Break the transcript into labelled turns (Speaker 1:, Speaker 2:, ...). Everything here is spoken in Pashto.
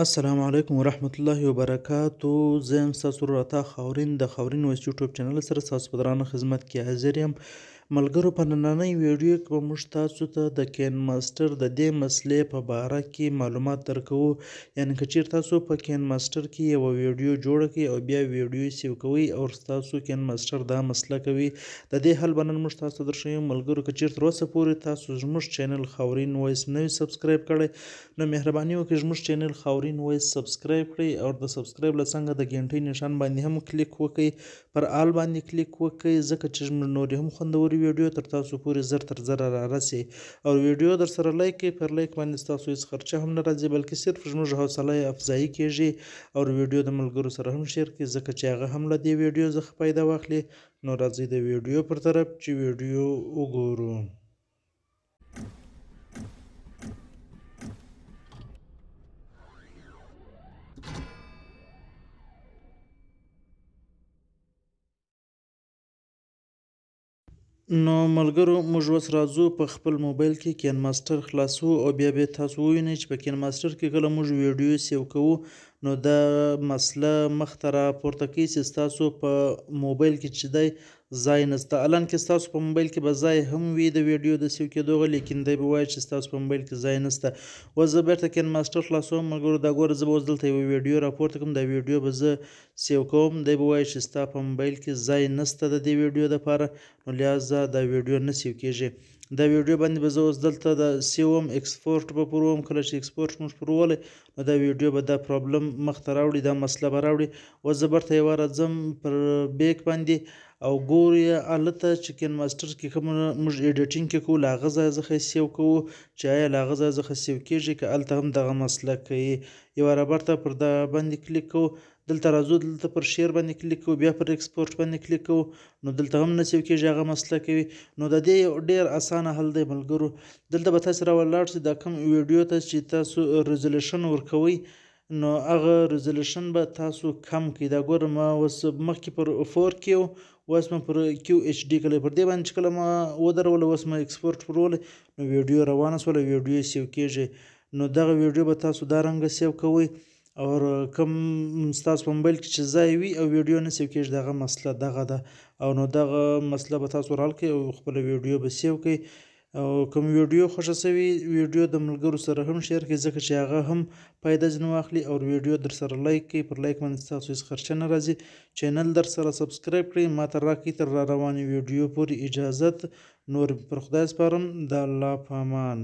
Speaker 1: السلام علیکم ورحمت الله وبرکاتو. زه یم ستاسو ورور عطا خاورین د خاورین وایس یوټیوب چینل سره ستاسو په درانه خدمت کې حاضر یم. ملګرو، په نننۍ ویډیو کې به موږ تاسو ته د کین ماسټر د دې مسئلې په باره کې معلومات درکوو. یعنې که چیرې تاسو په کین ماسټر کې یوه ویډیو جوړه کړئ او بیا ویډیو سیو کوئ او ستاسو کین ماسټر دا مسله کوي، د دې حل به نن موږ تاسو ته درښیو. ملګرو، که چیرې تر اوسه پورې تاسو زموږ چینل خاورین وایس نه وي سبسکرایب کړی، نو مهرباني وکړئ زموږ چینل خاورین وایس سبسکرایب کړئ او د سبسکرایب له څنګه د ګنټۍ نښان باندې هم کلیک وکړئ، پر آل باندې کلیک وکړئ، ځکه چې زموږ نورې هم خوندورې ویډیو تر تاسو پورې زر تر زره رارسي. او ویډیو در سره لایک کړئ، پر لایک باندې ستاسو هېڅ خرچه هم نه راځي، بلکې صرف زموږ حوصله افزایي کیږي. او ویډیو د ملګرو سره هم شیر کړئ، ځکه چې هغه هم له دې ویډیو څخه فایده واخلي. نو راځئ د ویډیو پر طرف چې ویډیو وګورو. نو ملګرو، موږ اوس راځو په خپل موبایل کې کین ماسټر خلاصو او بیا تاسو ووینئ چې په کین ماسټر کې کله موږ ویډیو سیو کوو نو دا مسله مخته راپورته کوي چې ستاسو په موبایل کې چې دی ځای نشته. الان کې ستاسو په موبایل کې به ځای هم وي د ویډیو د سیو کېدو، لیکن دی به وایي چې ستاسو په موبایل کې ځای نشته. اوس زه بیرته کین ماسټر خلاصوم. ملګرو، دا ګوره زه به اوس دلته یوه ویډیو راپورته کړم، دا ویډیو به زه سیو کوم. دی به وایي چې ستا په موبایل کې ځای نشته د دې ویډیو دپاره، نو لہذا دا ویډیو نه سیو کېږي. دا ویډیو باندې به زه اوس دلته د سیوم ایکسپورټ به پر ووم. کله چې ایکسپورټ موږ پر وولی نو دا ویډیو به دا پرابلم مخته راوړي، دا مسله به راوړي. اوس زه برته یوه راځم پر بیک باندې او ګورو یې هلته چې کین ماسټر کې کوم موږ ایډیټینګ کې کوو له هغه ځایه څخه یې سیو کوو چې آیا له هغه ځایه څخه سیو کېږي که هلته هم دغه مسله کوي. یوه رابرته پر دغه باندې کلیک کوو، دلته راځو، دلته پر شیر باندې کلیک کوو، بیا پر ایکسپورټ باندې کلیک کوو، نو دلته هم نه سیو کېږي، هغه مسله کوي. نو د دې یو ډېر اسانه حل دی ملګرو. دلته به تاسې راولاړ شئ، دا کوم ویډیو ته چې تاسو ریزولوشن ورکوئ نو هغه ریزولوشن به تاسو کم کړئ. دا ګوره ما اوس مخکې پر 4K اوس مې پر QHD کړی، پر دې باندې چې کله ما ودروله اوس مې ایکسپورټ پر وولی نو ویډیو روانه شوله، ویډیو یې سیو کېږي. نو دغه ویډیو به تاسو دا رنګه سیو کوئ او کوم ستاسو په موبایل کې چې ځای وي او ویډیو نه سیو کېږي، دغه مسله دغه ده. او نو دغه مسله به تاسو حل کړئ او خپله ویډیو به سیو کړئ. او کوم ویډیو خوښه سوي ویډیو د ملګرو سره هم شیر کړئ، ځکه چې هغه هم فایده ځینې واخلي. او ویډیو در سره لایک کړئ، پر لایک باندې ستاسو هېڅ خرچه نه راځي. چینل در سره سبسکرایب کړئ، ماته راکړئ تر را روانې ویډیو پورې اجازت. نور پر خدای سپارم، د الله په امان.